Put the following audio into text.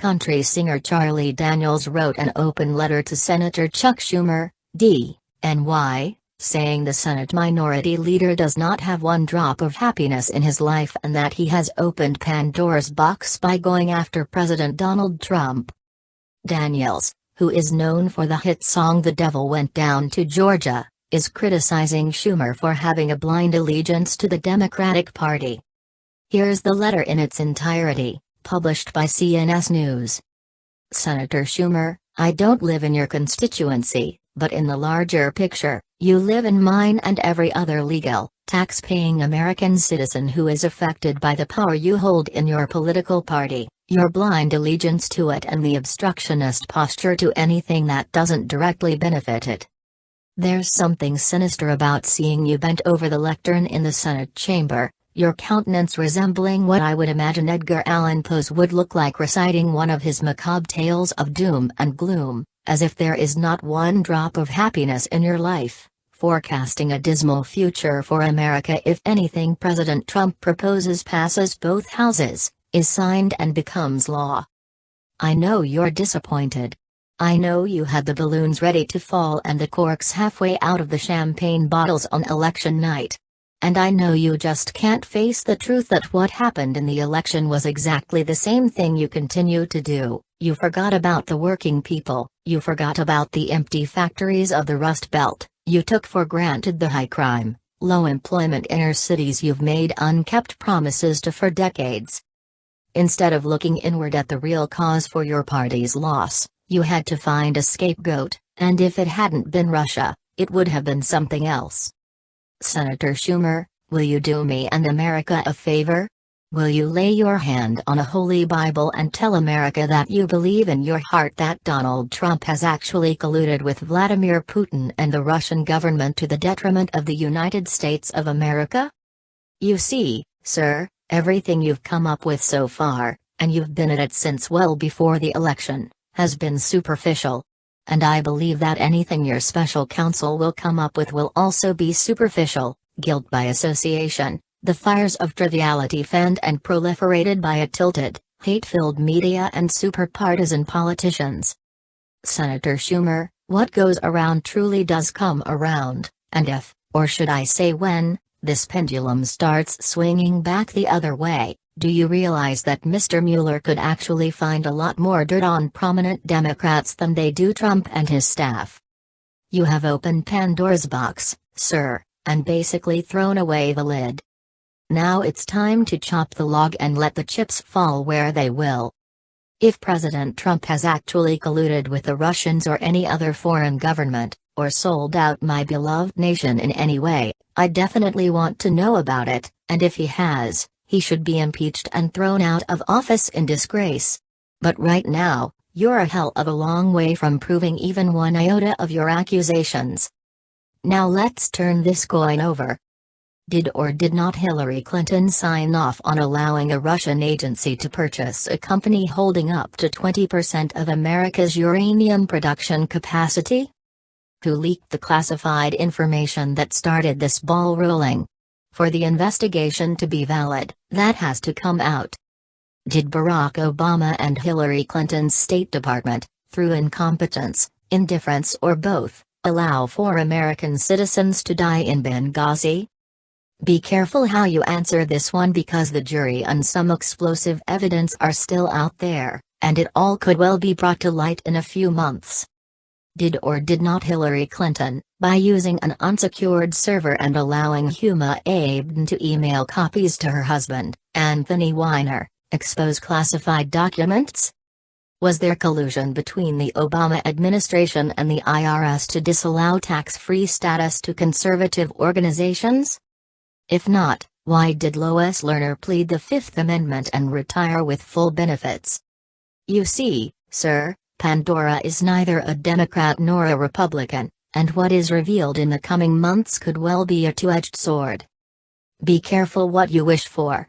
country singer Charlie Daniels wrote an open letter to Senator Chuck Schumer, D.N.Y., saying the Senate Minority Leader does not have one drop of happiness in his life and that he has opened Pandora's box by going after President Donald Trump. Daniels, who is known for the hit song The Devil Went Down to Georgia, is criticizing Schumer for having a blind allegiance to the Democratic Party. Here's the letter in its entirety, published by CNS News. Senator Schumer, I don't live in your constituency, but in the larger picture, you live in mine and every other legal, tax-paying American citizen who is affected by the power you hold in your political party, your blind allegiance to it and the obstructionist posture to anything that doesn't directly benefit it. There's something sinister about seeing you bent over the lectern in the Senate chamber, your countenance resembling what I would imagine Edgar Allan Poe would look like reciting one of his macabre tales of doom and gloom, as if there is not one drop of happiness in your life, forecasting a dismal future for America if anything President Trump proposes passes both houses, is signed and becomes law. I know you're disappointed. I know you had the balloons ready to fall and the corks halfway out of the champagne bottles on election night. And I know you just can't face the truth that what happened in the election was exactly the same thing you continue to do. You forgot about the working people, you forgot about the empty factories of the Rust Belt, you took for granted the high crime, low employment inner cities you've made unkept promises to for decades. Instead of looking inward at the real cause for your party's loss, you had to find a scapegoat, and if it hadn't been Russia, it would have been something else. Senator Schumer, will you do me and America a favor? Will you lay your hand on a holy Bible and tell America that you believe in your heart that Donald Trump has actually colluded with Vladimir Putin and the Russian government to the detriment of the United States of America? You see, sir, everything you've come up with so far, and you've been at it since well before the election, has been superficial. And I believe that anything your special counsel will come up with will also be superficial, guilt by association, the fires of triviality fanned and proliferated by a tilted, hate-filled media and super-partisan politicians. Senator Schumer, what goes around truly does come around, and if, or should I say when, this pendulum starts swinging back the other way, do you realize that Mr. Mueller could actually find a lot more dirt on prominent Democrats than they do Trump and his staff? You have opened Pandora's box, sir, and basically thrown away the lid. Now it's time to chop the log and let the chips fall where they will. If President Trump has actually colluded with the Russians or any other foreign government, or sold out my beloved nation in any way, I definitely want to know about it, and if he has, he should be impeached and thrown out of office in disgrace. But right now, you're a hell of a long way from proving even one iota of your accusations. Now let's turn this coin over. Did or did not Hillary Clinton sign off on allowing a Russian agency to purchase a company holding up to 20% of America's uranium production capacity? Who leaked the classified information that started this ball rolling? For the investigation to be valid, that has to come out. Did Barack Obama and Hillary Clinton's State Department, through incompetence, indifference or both, allow 4 American citizens to die in Benghazi? Be careful how you answer this one because the jury and some explosive evidence are still out there, and it all could well be brought to light in a few months. Did or did not Hillary Clinton, by using an unsecured server and allowing Huma Abedin to email copies to her husband, Anthony Weiner, expose classified documents? Was there collusion between the Obama administration and the IRS to disallow tax-free status to conservative organizations? If not, why did Lois Lerner plead the Fifth Amendment and retire with full benefits? You see, sir, Pandora is neither a Democrat nor a Republican, and what is revealed in the coming months could well be a two-edged sword. Be careful what you wish for.